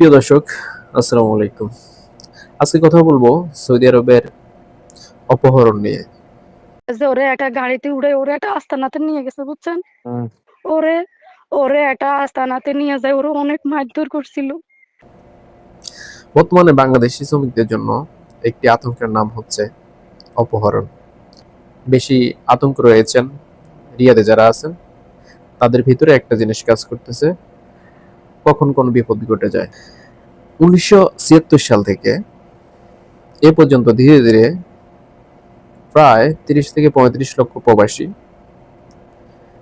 প্রিয় দর্শক, আসসালামু আলাইকুম। আজকে কথা বলবো সৌদি আরবের অপহরণ নিয়ে। যে ওরে একটা গাড়িতে উড়ে ওরে একটা আস্তানাতে নিয়ে গেছে, বুঝছেন? হুম। ওরে ওরে একটা আস্তানাতে নিয়ে যায়, ওরে অনেক মারধর করছিল। বর্তমানে বাংলাদেশি শ্রমিকদের জন্য একটি আতঙ্কের নাম হচ্ছে অপহরণ। বেশি আতঙ্ক রয়েছেন রিয়াদে যারা আছেন, তাদের ভিতরে একটা জিনিস কাজ করতেছে, কখন কোন বিপদ ঘটে যায়। 1976 সাল থেকে এ পর্যন্ত ধীরে ধীরে প্রায় 30 থেকে 35 লক্ষ প্রবাসী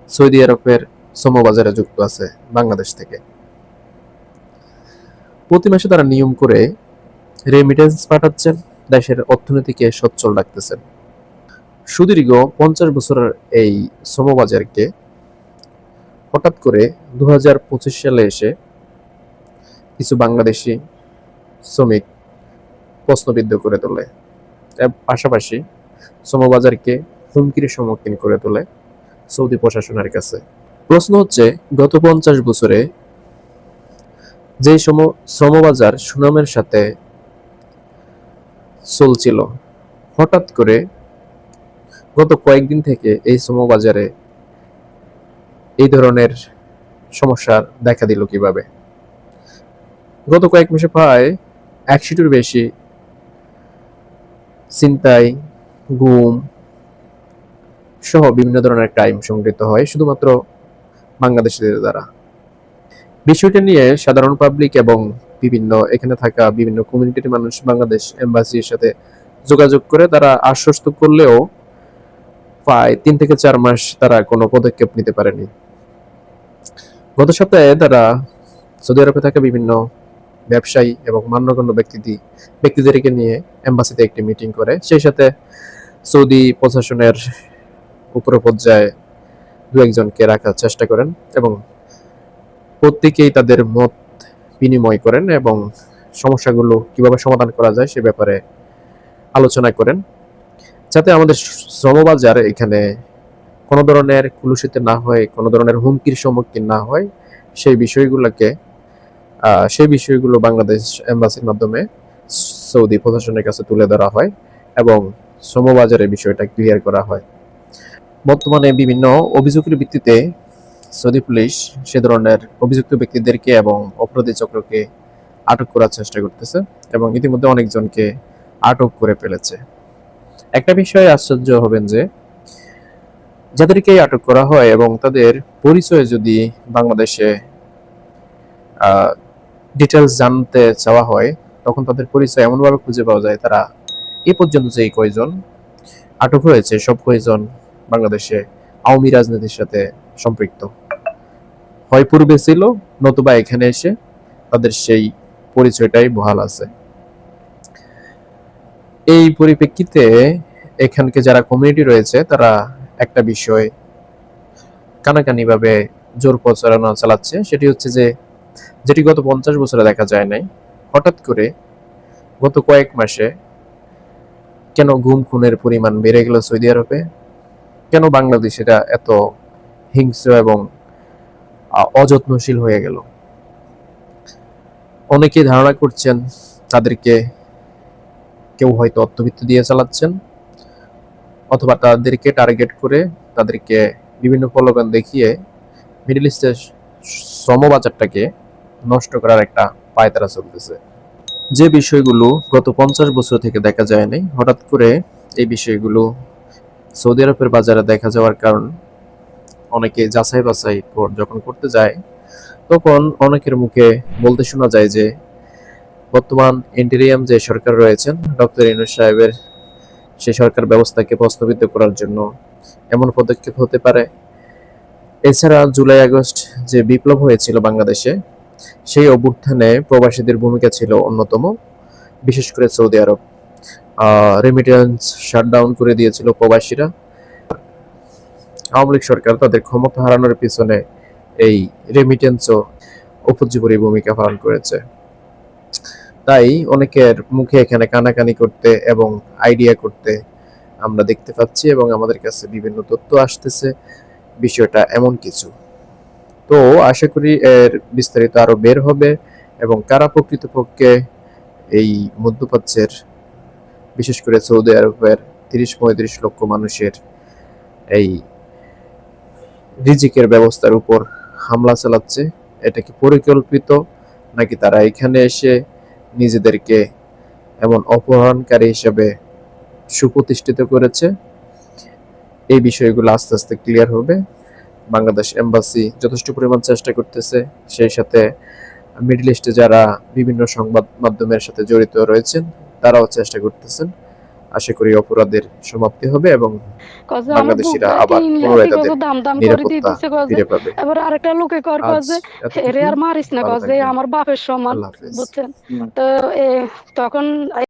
সৌদি আরবের শ্রমবাজারে যুক্ত আছে বাংলাদেশ থেকে। প্রতি মাসে তারা নিয়ম করে রেমিটেন্স পাঠাচ্ছেন, দেশের অর্থনীতিকে সচ্ছল রাখতেছেন। সুদীর্ঘ 50 বছরের এই শ্রমবাজারকে হঠাৎ করে 2025 সালে এসে কিছু বাংলাদেশি শ্রমিক প্রশ্নবিদ্ধ করে তোলে। এর পাশাপাশি শ্রমবাজারকে হুমকির সম্মুখীন করে তোলে সৌদি প্রশাসনের কাছে। প্রশ্ন হচ্ছে, গত 50 বছরে যে শ্রমবাজার সুনামের সাথে চলছিল, হঠাৎ করে গত কয়েকদিন থেকে এই শ্রমবাজারে এই ধরনের সমস্যার দেখা দিল কিভাবে? গত কয়েক মাসে প্রায় 100টির বেশি ছিনতাই, গুম সহ বিভিন্ন ধরনের ক্রাইম সংঘটিত হয় শুধুমাত্র বাংলাদেশিদের দ্বারা। বিষয়টা নিয়ে সাধারণ পাবলিক এবং এখানে থাকা বিভিন্ন কমিউনিটির মানুষ বাংলাদেশ এম্বাসির সাথে যোগাযোগ করে তারা আশ্বস্ত করলেও প্রায় 3 থেকে 4 মাস তারা কোনো পদক্ষেপ নিতে পারেনি। গত সপ্তাহে তারা সৌদি আরবে থাকা বিভিন্ন ব্যবসায়ী এবং মান্যগণ্য ব্যক্তিদেরকে নিয়ে এম্বাসিতে একটি মিটিং করে, সেই সাথে সৌদি প্রশাসনের উপর পর্যায়ে দু একজনকে রাখার চেষ্টা করেন এবং প্রত্যেকেই তাদের মত বিনিময় করেন এবং সমস্যাগুলো কিভাবে সমাধান করা যায় সে ব্যাপারে আলোচনা করেন, যাতে আমাদের শ্রমবাজার এখানে কোনো ধরনের কুলুষিত না হয়, কোনো ধরনের হুমকির সম্মুখীন না হয়। সেই বিষয়গুলোকে সেই বিষয়গুলো বাংলাদেশ এম্বাসির মাধ্যমে সৌদি প্রশাসনের কাছে তুলে ধরা হয় এবং শ্রমবাজারের বিষয়টা ক্লিয়ার করা হয়। বর্তমানে বিভিন্ন অভিযোগের ভিত্তিতে সৌদি পুলিশ সে ধরনের অভিযুক্ত ব্যক্তিদেরকে এবং অপরাধী চক্রকে আটক করার চেষ্টা করতেছে এবং ইতিমধ্যে অনেকজনকে আটক করে ফেলেছে। একটা বিষয়ে আশ্চর্য হবেন যে, যাদেরকে আটক করা হয় এবং তাদের পরিচয় যদি বাংলাদেশে ডিটেলস জানতে চাওয়া হয়, তখন তাদের পরিচয় এমনভাবে খুঁজে পাওয়া যায় তারা এ পর্যন্ত যে কয়জন আটক হয়েছে সব কয়জন বাংলাদেশে আওয়ামী রাজনীতির সাথে সম্পৃক্ত, হয় পূর্বে ছিল নতুবা এখানে এসে তাদের সেই পরিচয়টাই বহাল আছে। এই পরিপ্রেক্ষিতে এখানকে যারা কমিউনিটি রয়েছে তারা একটা বিষয় কানাকানি ভাবে জোর প্রচারণা চালাচ্ছে, সেটি হচ্ছে যে যেটি গত 50 বছরে দেখা যায় নাই, হঠাৎ করে গত কয়েক মাসে কেন গুম খুনের পরিমাণ বেড়ে গেল সৌদি আরবে? কেন বাংলাদেশিরা এত হিংস্র এবং অযত্নশীল হয়ে গেল? অনেকেই ধারণা করছেন তাদেরকে কেউ হয়তো অর্থবিত্ত দিয়ে চালাচ্ছেন, অথবা তাদেরকে টার্গেট করে তাদেরকে বিভিন্ন প্রলোভন দেখিয়ে মিডল ইস্টের শ্রমবাজারটাকে নষ্ট করার একটা পায়তারা চলতেছে। যে বিষয়গুলো গত 50 বছর থেকে দেখা যায় নাই, হঠাৎ করে এই বিষয়গুলো সৌদি আরবের বাজারে দেখা যাওয়ার কারণ অনেকে যাচাই বাছাই যখন করতে যায়, তখন অনেকের মুখে বলতে শোনা যায় যে বর্তমান ইন্টেরিয়াম যে সরকার রয়েছেন ডক্টর ইউনূস সাহেবের, সেই সরকার ব্যবস্থাকে প্রশ্নবিদ্ধ করার জন্য এমন পদক্ষেপ হতে পারে। এছাড়া জুলাই আগস্ট যে বিপ্লব হয়েছিল বাংলাদেশে, সেই অভ্যুত্থানে প্রবাসীদের ভূমিকা ছিল অন্যতম, বিশেষ করে সৌদি আরব রেমিটেন্স শাটডাউন করে দিয়েছিল প্রবাসীরা। আওয়ামী লীগ সরকার তাদের ক্ষমতা হারানোর পিছনে এই রেমিটেন্সও উপজীবনী ভূমিকা পালন করেছে। তাই অনেকের মুখে এখানে কানাকানি করতে এবং আইডিয়া করতে আমরা দেখতে পাচ্ছি এবং আমাদের কাছে বিভিন্ন তথ্য আসতেছে বিষয়টা এমন কিছু। তো আশা করি এর বিস্তারিত আরো বের হবে এবং কারা প্রকৃতপক্ষে এই মধ্যপ্রাচ্যের, বিশেষ করে সৌদি আরবের ৩০-৩৫ লক্ষ মানুষের এই রিজিকের ব্যবস্থার উপর হামলা চালাচ্ছে? এটা কি পরিকল্পিত, নাকি তারা এখানে এসে নিজেদেরকে এমন অপহরণকারী হিসেবে সুপ্রতিষ্ঠিত করেছে? এই বিষয়গুলো আস্তে আস্তে ক্লিয়ার হবে। বাংলাদেশ এম্বাসি যথেষ্ট পরিমাণ চেষ্টা করতেছে, সেই সাথে মিডল ইস্টে যারা বিভিন্ন সংবাদ মাধ্যমের সাথে জড়িত রয়েছেন তারাও চেষ্টা করতেছেন। আশা করি অপরাধের সমাপ্তি হবে এবং কয় যে আমার বাংলাদেশিরা বুবরা আবার কিনলে পুনরায় কয় তাদের যে দাম দাম করে নিরাপত্তা দিতেছে কয় যে ফিরে পাবে। এবার আরেকটা লোকে কয় আজ যে এরে এতটুকুই। আর মারিস না ভালো কয় যে থাকবেন। আমার বাপের সমান আল্লাহ হাফেজ। বুঝছেন তো তখন